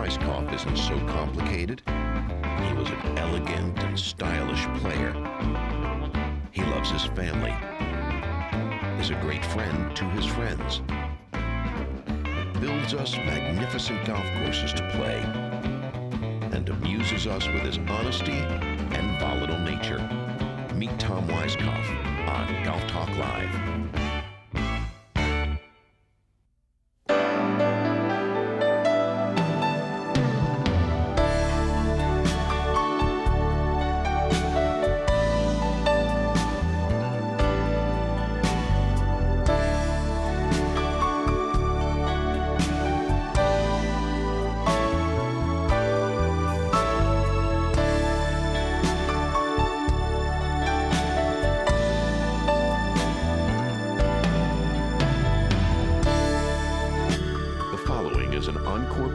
Weiskopf isn't so complicated. He was an elegant and stylish player. He loves his family, is a great friend to his friends, builds us magnificent golf courses to play, and amuses us with his honesty and volatile nature. Meet Tom Weiskopf on Golf Talk Live.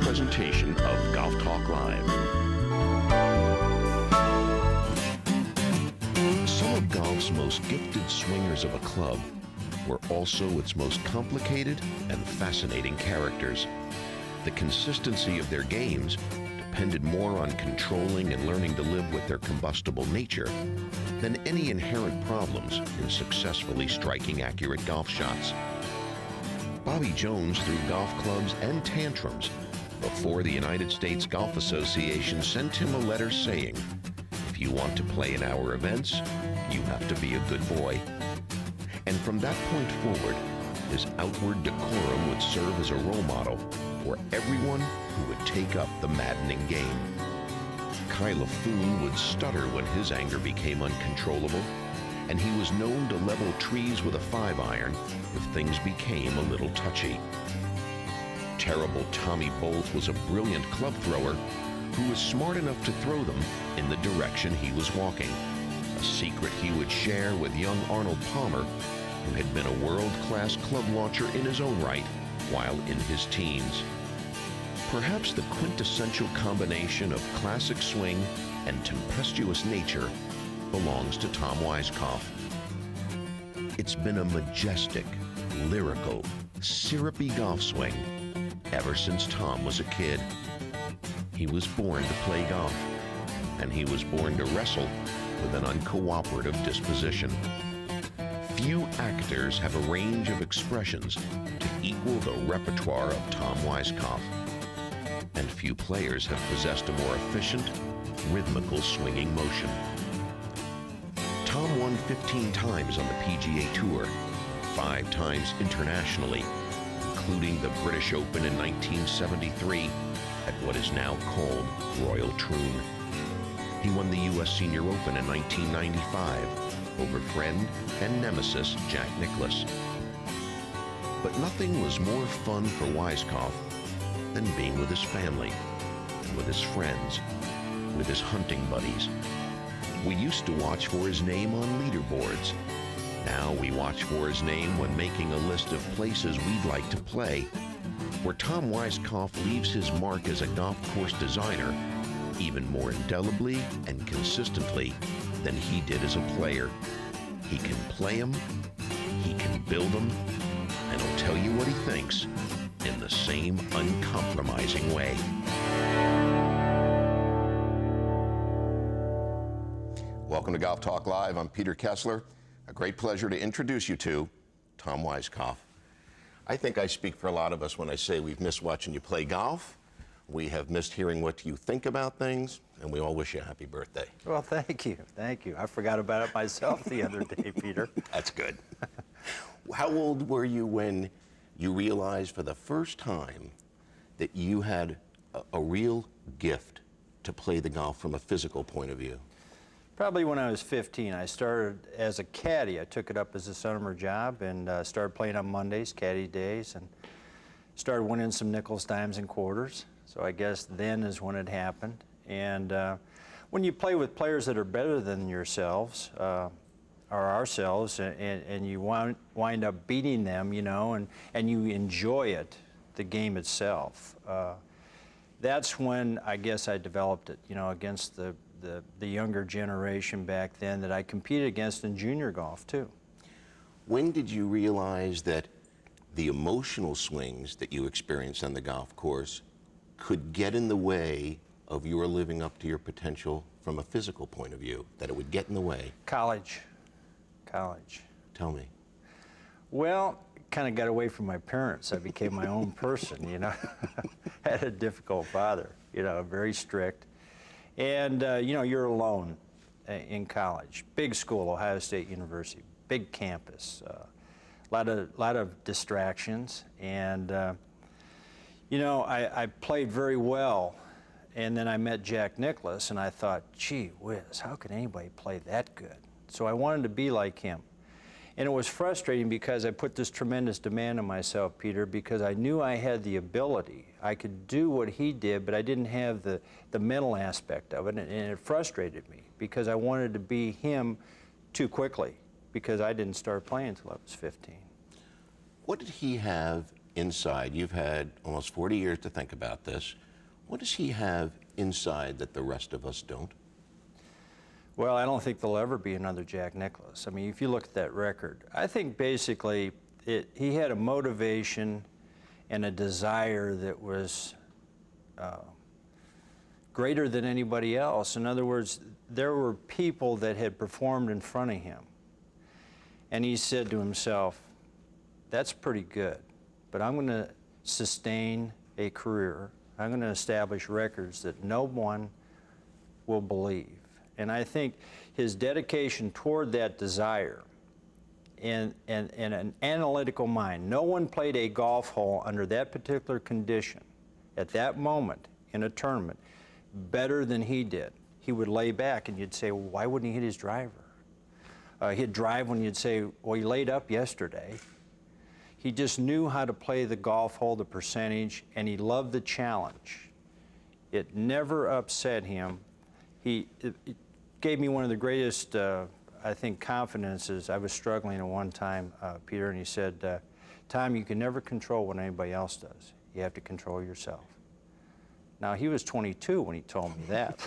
Presentation of Golf Talk Live. Some of golf's most gifted swingers of a club were also its most complicated and fascinating characters. The consistency of their games depended more on controlling and learning to live with their combustible nature than any inherent problems in successfully striking accurate golf shots. Bobby Jones threw golf clubs and tantrums before the United States Golf Association sent him a letter saying, if you want to play in our events, you have to be a good boy. And from that point forward, his outward decorum would serve as a role model for everyone who would take up the maddening game. Kai LaFoon would stutter when his anger became uncontrollable, and he was known to level trees with a 5-iron if things became a little touchy. Terrible Tommy Bolt was a brilliant club thrower who was smart enough to throw them in the direction he was walking, a secret he would share with young Arnold Palmer, who had been a world-class club launcher in his own right while in his teens. Perhaps the quintessential combination of classic swing and tempestuous nature belongs to Tom Weiskopf. It's been a majestic, lyrical, syrupy golf swing ever since Tom was a kid. He was born to play golf, and he was born to wrestle with an uncooperative disposition. Few actors have a range of expressions to equal the repertoire of Tom Weiskopf, and few players have possessed a more efficient, rhythmical swinging motion. Tom won 15 times on the PGA Tour, 5 times internationally, including the British Open in 1973 at what is now called Royal Troon. He won the U.S. Senior Open in 1995 over friend and nemesis Jack Nicklaus. But nothing was more fun for Weiskopf than being with his family, with his friends, with his hunting buddies. We used to watch for his name on leaderboards. Now we watch for his name when making a list of places we'd like to play. Where Tom Weiskopf leaves his mark as a golf course designer even more indelibly and consistently than he did as a player. He can play them, he can build them, and he'll tell you what he thinks in the same uncompromising way. Welcome to Golf Talk Live. I'm Peter Kessler. A great pleasure to introduce you to Tom Weiskopf. I think I speak for a lot of us when I say we've missed watching you play golf, we have missed hearing what you think about things, and we all wish you a happy birthday. Well, thank you. Thank you. I forgot about it myself the other day, Peter. That's good. How old were you when you realized for the first time that you had a real gift to play the golf from a physical point of view? Probably when I was 15. I started as a caddy. I took it up as a summer job and started playing on Mondays, caddy days, and started winning some nickels, dimes, and quarters. So I guess then is when it happened. And when you play with players that are better than yourselves, or ourselves, and you wind up beating them, you know, and you enjoy it, the game itself, that's when I guess I developed it, you know, against the younger generation back then that I competed against in junior golf too. When did you realize that the emotional swings that you experienced on the golf course could get in the way of your living up to your potential from a physical point of view, that it would get in the way? College. Tell me. Well, kind of got away from my parents. I became my own person, you know. Had a difficult father, you know, very strict. And, you know, you're alone in college. Big school, Ohio State University, big campus, lot of distractions. And, you know, I played very well. And then I met Jack Nicklaus, and I thought, gee whiz, how could anybody play that good? So I wanted to be like him. And it was frustrating because I put this tremendous demand on myself, Peter, because I knew I had the ability. I could do what he did, but I didn't have the mental aspect of it, and it frustrated me because I wanted to be him too quickly because I didn't start playing until I was 15. What did he have inside? You've had almost 40 years to think about this. What does he have inside that the rest of us don't? Well, I don't think there'll ever be another Jack Nicklaus. I mean, if you look at that record, I think basically he had a motivation and a desire that was greater than anybody else. In other words, there were people that had performed in front of him. And he said to himself, that's pretty good, but I'm going to sustain a career. I'm going to establish records that no one will believe. And I think his dedication toward that desire and an analytical mind. No one played a golf hole under that particular condition at that moment in a tournament better than he did. He would lay back and you'd say, well, why wouldn't he hit his driver? He'd drive when you'd say, well, he laid up yesterday. He just knew how to play the golf hole, the percentage, and he loved the challenge. It never upset him. It gave me one of the greatest, I think, confidences. I was struggling at one time, Peter, and he said, Tom, you can never control what anybody else does. You have to control yourself. Now, he was 22 when he told me that.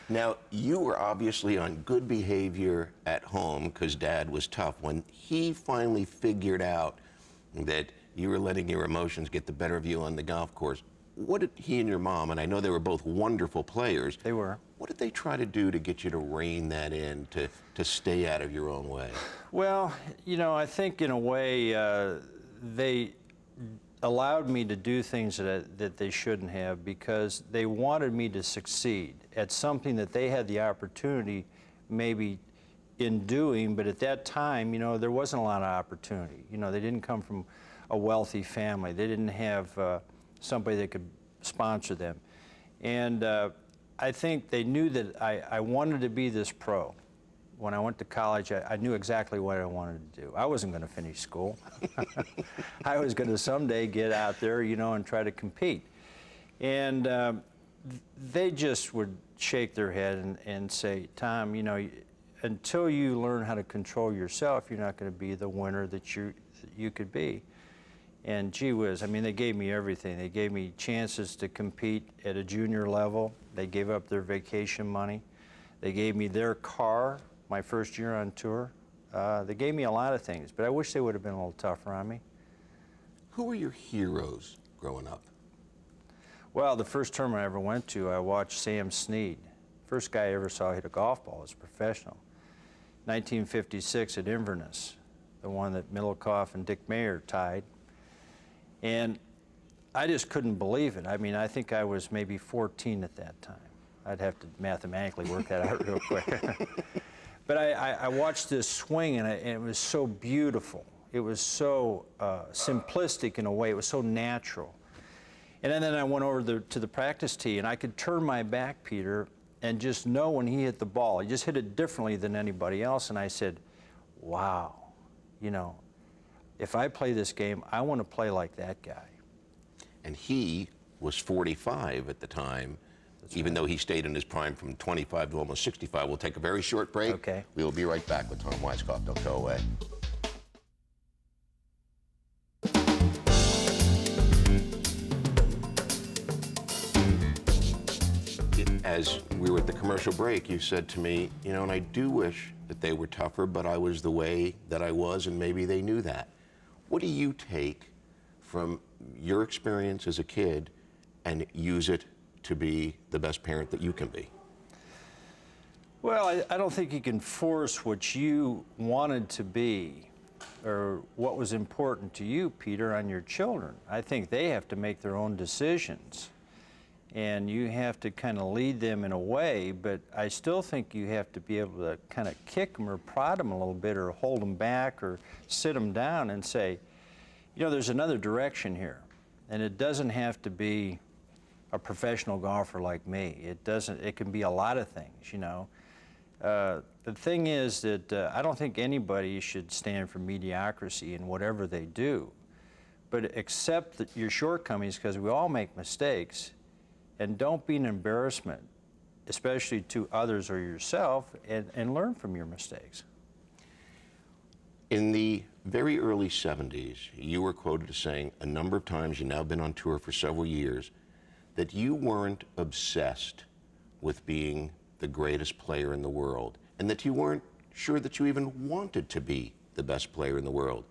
Now, you were obviously on good behavior at home because Dad was tough. When he finally figured out that you were letting your emotions get the better of you on the golf course, what did he and your mom, and I know they were both wonderful players. They were. What did they try to do to get you to rein that in, to stay out of your own way? Well, you know, I think in a way they allowed me to do things that they shouldn't have because they wanted me to succeed at something that they had the opportunity maybe in doing, but at that time, you know, there wasn't a lot of opportunity. You know, they didn't come from a wealthy family. They didn't have somebody that could sponsor them. And I think they knew that I wanted to be this pro. When I went to college, I knew exactly what I wanted to do. I wasn't going to finish school. I was going to someday get out there, you know, and try to compete. And they just would shake their head and say, Tom, you know, until you learn how to control yourself, you're not going to be the winner that you could be. And gee whiz, I mean, they gave me everything. They gave me chances to compete at a junior level. They gave up their vacation money. They gave me their car my first year on tour. They gave me a lot of things, but I wish they would have been a little tougher on me. Who were your heroes growing up? Well, the first tournament I ever went to, I watched Sam Snead. First guy I ever saw hit a golf ball as a professional. 1956 at Inverness, the one that Nicklaus and Dick Mayer tied. And I just couldn't believe it. I mean, I think I was maybe 14 at that time. I'd have to mathematically work that out real quick. But I watched this swing, and it was so beautiful. It was so simplistic in a way. It was so natural. And then I went over to the practice tee, and I could turn my back, Peter, and just know when he hit the ball. He just hit it differently than anybody else. And I said, wow, you know, if I play this game, I want to play like that guy. And he was 45 at the time. That's even right. Though he stayed in his prime from 25 to almost 65. We'll take a very short break. Okay. We will be right back with Tom Weiskopf. Don't go away. As we were at the commercial break, you said to me, you know, and I do wish that they were tougher, but I was the way that I was, and maybe they knew that. What do you take from your experience as a kid and use it to be the best parent that you can be? Well, I don't think you can force what you wanted to be or what was important to you, Peter, on your children. I think they have to make their own decisions. And you have to kind of lead them in a way, but I still think you have to be able to kind of kick them or prod them a little bit or hold them back or sit them down and say, you know, there's another direction here. And it doesn't have to be a professional golfer like me. It can be a lot of things, you know. The thing is that I don't think anybody should stand for mediocrity in whatever they do, but accept your shortcomings, because we all make mistakes, and don't be an embarrassment, especially to others or yourself, and learn from your mistakes. In the very early 70s, you were quoted as saying a number of times, you've now been on tour for several years, that you weren't obsessed with being the greatest player in the world, and that you weren't sure that you even wanted to be the best player in the world.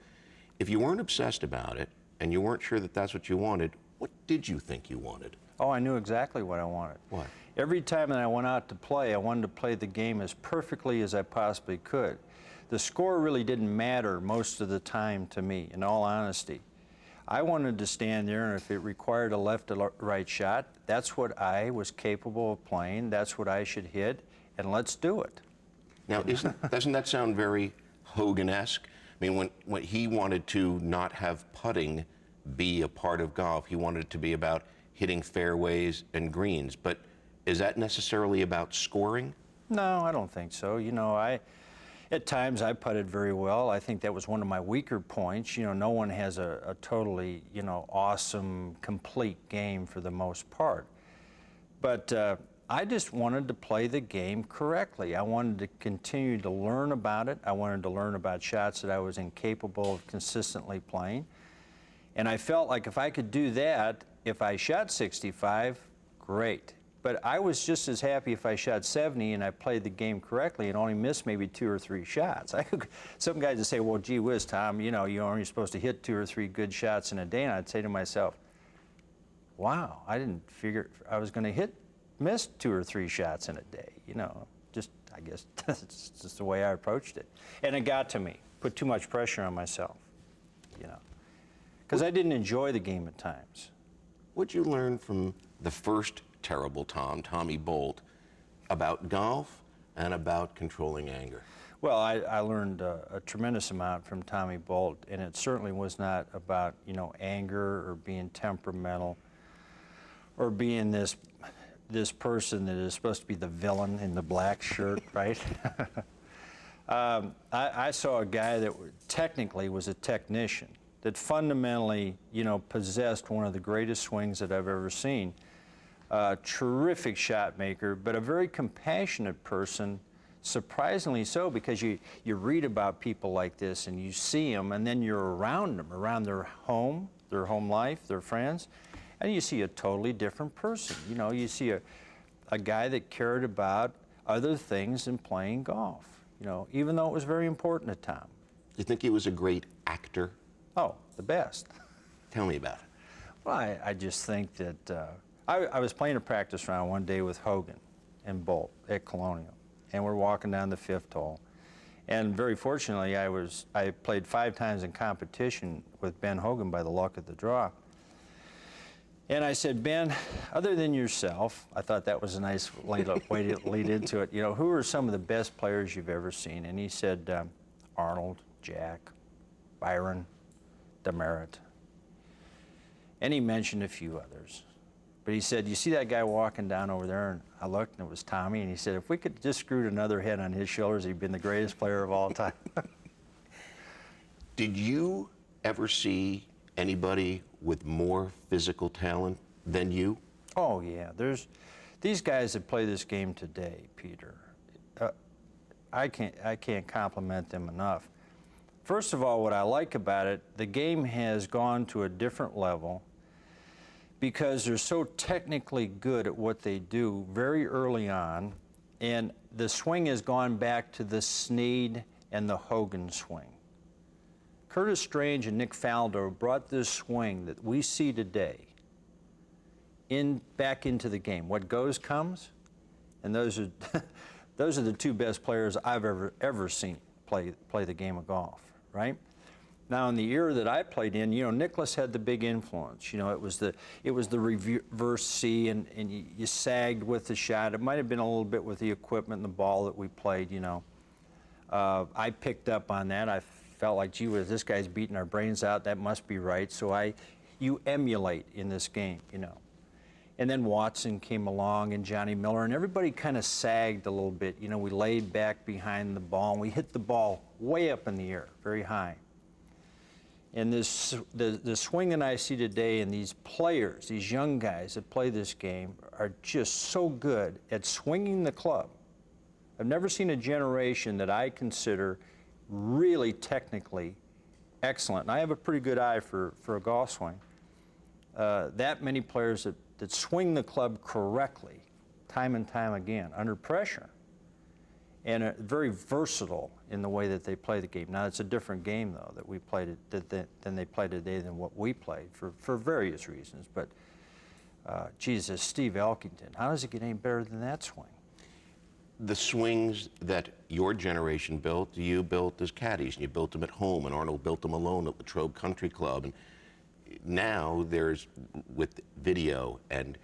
If you weren't obsessed about it, and you weren't sure that that's what you wanted, what did you think you wanted? Oh, I knew exactly what I wanted. What? Every time that I went out to play, I wanted to play the game as perfectly as I possibly could. The score really didn't matter most of the time to me, in all honesty. I wanted to stand there, and if it required a left or right shot, that's what I was capable of playing, that's what I should hit, and let's do it. Now, doesn't that sound very Hogan-esque? I mean, when he wanted to not have putting be a part of golf, he wanted it to be about hitting fairways and greens, but is that necessarily about scoring? No, I don't think so. You know, at times I putted very well. I think that was one of my weaker points. You know, no one has a totally, you know, awesome, complete game for the most part. But I just wanted to play the game correctly. I wanted to continue to learn about it. I wanted to learn about shots that I was incapable of consistently playing. And I felt like if I could do that, if I shot 65, great. But I was just as happy if I shot 70 and I played the game correctly and only missed maybe 2 or 3 shots. Some guys would say, well, gee whiz, Tom, you know, you're only supposed to hit 2 or 3 good shots in a day. And I'd say to myself, wow, I didn't figure I was going to miss 2 or 3 shots in a day. You know, just, I guess that's just the way I approached it. And it got to me, put too much pressure on myself, you know, because I didn't enjoy the game at times. What'd you learn from the first terrible Tommy Bolt, about golf and about controlling anger? Well, I learned a tremendous amount from Tommy Bolt, and it certainly was not about, you know, anger or being temperamental or being this person that is supposed to be the villain in the black shirt, right? I saw a guy that technically was a technician, that fundamentally, you know, possessed one of the greatest swings that I've ever seen. A terrific shot maker, but a very compassionate person, surprisingly so, because you read about people like this and you see them, and then you're around them, around their home life, their friends, and you see a totally different person. You know, you see a guy that cared about other things than playing golf, you know, even though it was very important to Tom. Do you think he was a great actor? Oh, the best. Tell me about it. Well, I just think that I was playing a practice round one day with Hogan and Bolt at Colonial, and we're walking down the 5th hole. And very fortunately, I played 5 times in competition with Ben Hogan by the luck of the draw. And I said, Ben, other than yourself, I thought that was a nice way to lead into it, you know, who are some of the best players you've ever seen? And he said, Arnold, Jack, Byron, Demerit. And he mentioned a few others. But he said, you see that guy walking down over there? And I looked, and it was Tommy. And he said, if we could just screwed another head on his shoulders, he'd been the greatest player of all time. Did you ever see anybody with more physical talent than you? Oh, yeah. These guys that play this game today, Peter, I can't compliment them enough. First of all, what I like about it, the game has gone to a different level because they're so technically good at what they do very early on, and the swing has gone back to the Snead and the Hogan swing. Curtis Strange and Nick Faldo brought this swing that we see today back into the game. What goes comes, and those are those are the two best players I've ever seen play the game of golf, right? Now, in the era that I played in, Nicklaus had the big influence. It was the reverse C, and you sagged with the shot. It might have been a little bit with the equipment and the ball that we played. I picked up on that. I felt like, gee whiz, this guy's beating our brains out. That must be right. So you emulate in this game, And then Watson came along and Johnny Miller, and everybody kind of sagged a little bit. We laid back behind the ball, and we hit the ball way up in the air, very high. And the swing that I see today, and these players, these young guys that play this game, are just so good at swinging the club. I've never seen a generation that I consider really technically excellent. And I have a pretty good eye for a golf swing. That many players that swing the club correctly, time and time again, under pressure, and are very versatile in the way that they play the game. Now, it's a different game, though, that we played than they play today than what we played for various reasons. But, Jesus, Steve Elkington, how does it get any better than that swing? The swings that your generation built, you built as caddies, and you built them at home, and Arnold built them alone at Latrobe Country Club. And now there's, with video and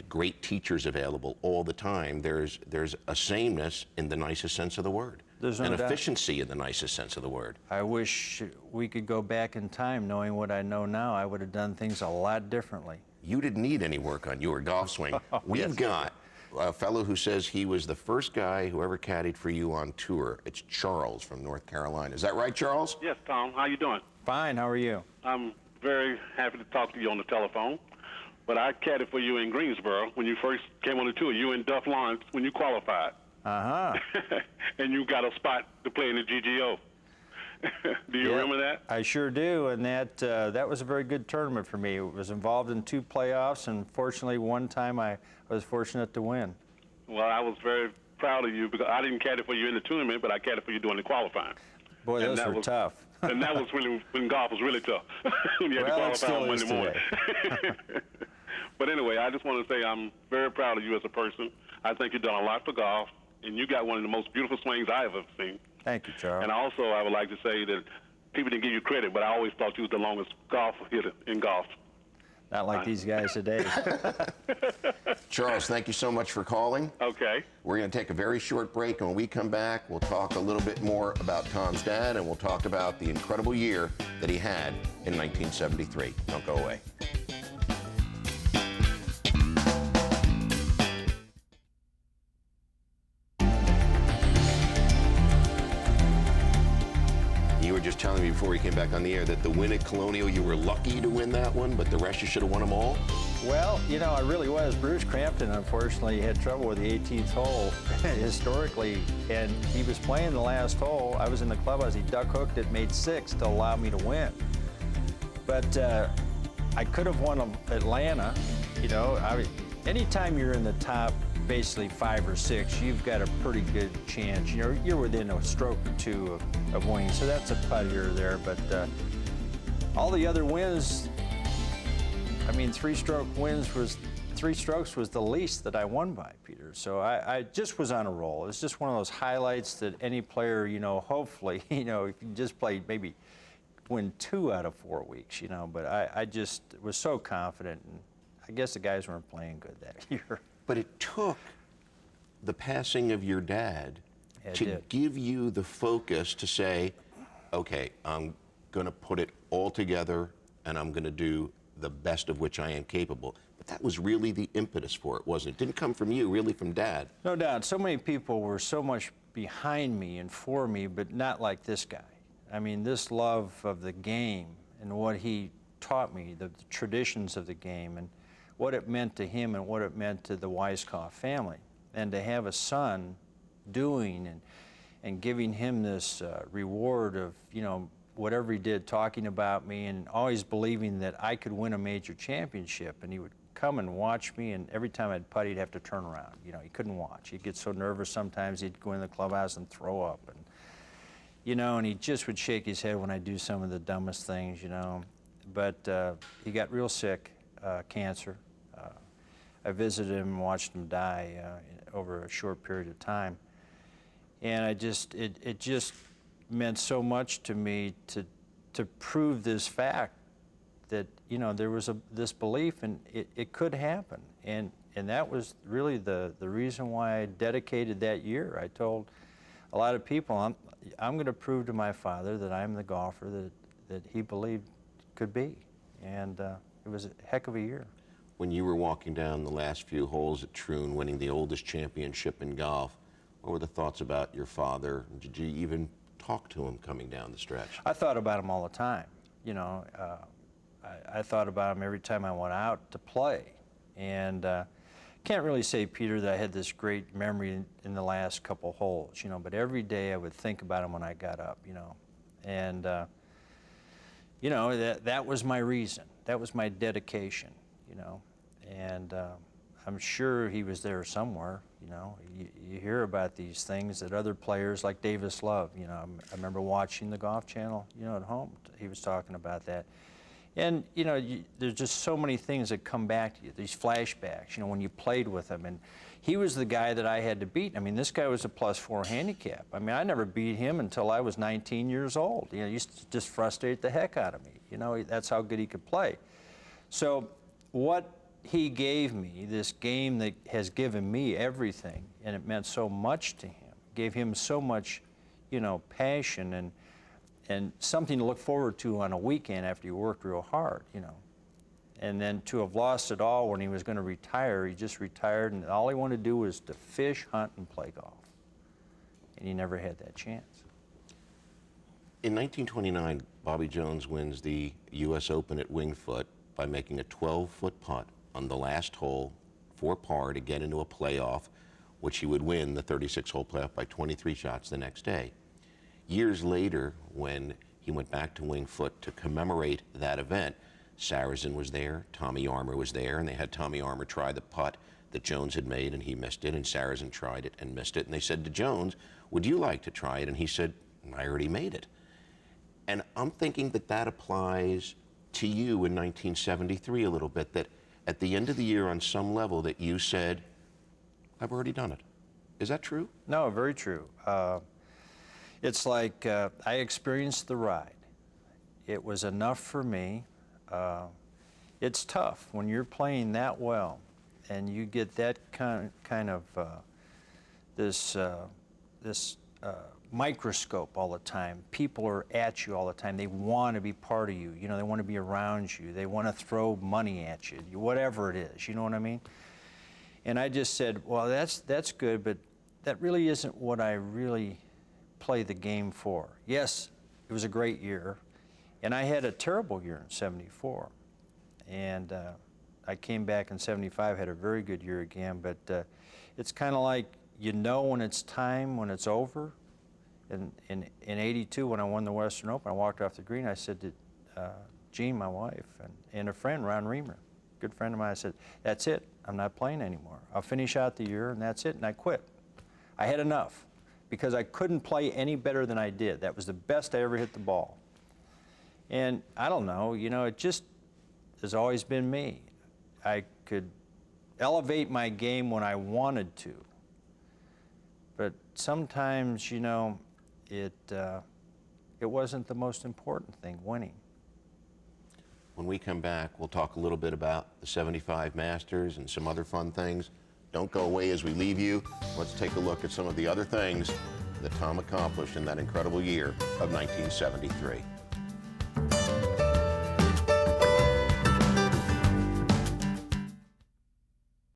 great teachers available all the time, there's a sameness in the nicest sense of the word. There's no an doubt. Efficiency in the nicest sense of the word. I wish we could go back in time. Knowing what I know now, I would have done things a lot differently. You didn't need any work on your golf swing. We've got a fellow who says he was the first guy who ever caddied for you on tour. It's Charles from North Carolina. Is that right, Charles? Yes, Tom. How you doing? Fine. How are you? I'm very happy to talk to you on the telephone. But I caddied for you in Greensboro when you first came on the tour. You and Duff Lawrence when you qualified. Uh-huh. And you got a spot to play in the GGO. Do you remember that? I sure do, and that was a very good tournament for me. It was involved in 2 playoffs, and fortunately one time I was fortunate to win. Well, I was very proud of you because I didn't caddy for you in the tournament, but I caddied for you during the qualifying. Boy, And those were tough. And that was really when golf was really tough. When you had to qualify on Monday morning. But anyway, I just want to say I'm very proud of you as a person. I think you've done a lot for golf, and you got one of the most beautiful swings I've ever seen. Thank you, Charles. And also, I would like to say that people didn't give you credit, but I always thought you was the longest golf hitter in golf. Not like these guys today. Charles, thank you so much for calling. Okay. We're going to take a very short break, and when we come back, we'll talk a little bit more about Tom's dad, and we'll talk about the incredible year that he had in 1973. Don't go away. You were just telling me before we came back on the air that the win at Colonial, you were lucky to win that one, but the rest you should have won them all? Well, I really was. Bruce Crampton, unfortunately, had trouble with the 18th hole historically, and he was playing the last hole. I was in the clubhouse. He duck hooked it, made 6 to allow me to win. But I could have won Atlanta. Anytime you're in the top, basically 5 or 6, you've got a pretty good chance. You're within a stroke or 2 of winning, so that's a putt here or there. But all the other wins, 3 strokes was the least that I won by, Peter. So I just was on a roll. It's just one of those highlights that any player, hopefully, if you just played, maybe win 2 out of 4 weeks, But I just was so confident, and I guess the guys weren't playing good that year. But it took the passing of your dad to give you the focus to say, okay, I'm going to put it all together and I'm going to do the best of which I am capable. But that was really the impetus for it, wasn't it? It didn't come from you, really from Dad. No doubt. So many people were so much behind me and for me, but not like this guy. This love of the game and what he taught me, the traditions of the game, and what it meant to him and what it meant to the Weiskopf family. And to have a son doing and giving him this reward of, whatever he did, talking about me and always believing that I could win a major championship. And he would come and watch me, and every time I'd putt, he'd have to turn around. He couldn't watch. He'd get so nervous sometimes he'd go in the clubhouse and throw up. And he just would shake his head when I do some of the dumbest things, But he got real sick, cancer. I visited him and watched him die over a short period of time. And it just meant so much to me to prove this fact that, you know, there was this belief and it could happen. And that was really the reason why I dedicated that year. I told a lot of people, I'm going to prove to my father that I'm the golfer that he believed could be. And it was a heck of a year. When you were walking down the last few holes at Troon, winning the oldest championship in golf, what were the thoughts about your father? Did you even talk to him coming down the stretch? I thought about him all the time. You know, I thought about him every time I went out to play. And can't really say, Peter, that I had this great memory in the last couple holes, you know, but every day I would think about him when I got up, you know. And, you know, that was my reason. That was my dedication, you know. And I'm sure he was there somewhere, you know. You hear about these things that other players like Davis Love, you know. I remember watching the Golf Channel, you know, at home. He was talking about that. And, you know, there's just so many things that come back to you, these flashbacks, you know, when you played with him. And he was the guy that I had to beat. I mean, this guy was a +4 handicap. I mean, I never beat him until I was 19 years old. You know, he used to just frustrate the heck out of me. You know, that's how good he could play. So what he gave me, this game that has given me everything, and it meant so much to him, gave him so much, you know, passion and something to look forward to on a weekend after you worked real hard, you know. And then to have lost it all when he was going to retire, he just retired, and all he wanted to do was to fish, hunt, and play golf. And he never had that chance. In 1929, Bobby Jones wins the U.S. Open at Winged Foot by making a 12-foot putt on the last hole for par to get into a playoff, which he would win the 36-hole playoff by 23 shots the next day. Years later, when he went back to Winged Foot to commemorate that event, Sarazen was there, Tommy Armour was there, and they had Tommy Armour try the putt that Jones had made, and he missed it, and Sarazen tried it and missed it. And they said to Jones, would you like to try it? And he said, I already made it. And I'm thinking that that applies to you in 1973 a little bit, that at the end of the year on some level that you said, I've already done it. Is that true? No, very true. It's like I experienced the ride. It was enough for me. It's tough when you're playing that well and you get that kind of this microscope all the time. People are at you all the time. They want to be part of you. You know, they want to be around you. They want to throw money at you, whatever it is. You know what I mean? And I just said, well, that's good, but that really isn't what I really play the game for. Yes, it was a great year, and I had a terrible year in '74, and I came back in '75, had a very good year again, but it's kind of like, you know, when it's time, when it's over. In '82, when I won the Western Open, I walked off the green, I said to Jean, my wife, and a friend, Ron Reamer, good friend of mine, I said, that's it, I'm not playing anymore. I'll finish out the year, and that's it, and I quit. I had enough, because I couldn't play any better than I did. That was the best I ever hit the ball. And I don't know, you know, it just has always been me. I could elevate my game when I wanted to, but sometimes, you know, it wasn't the most important thing, winning. When we come back, we'll talk a little bit about the 75 Masters and some other fun things. Don't go away as we leave you. Let's take a look at some of the other things that Tom accomplished in that incredible year of 1973.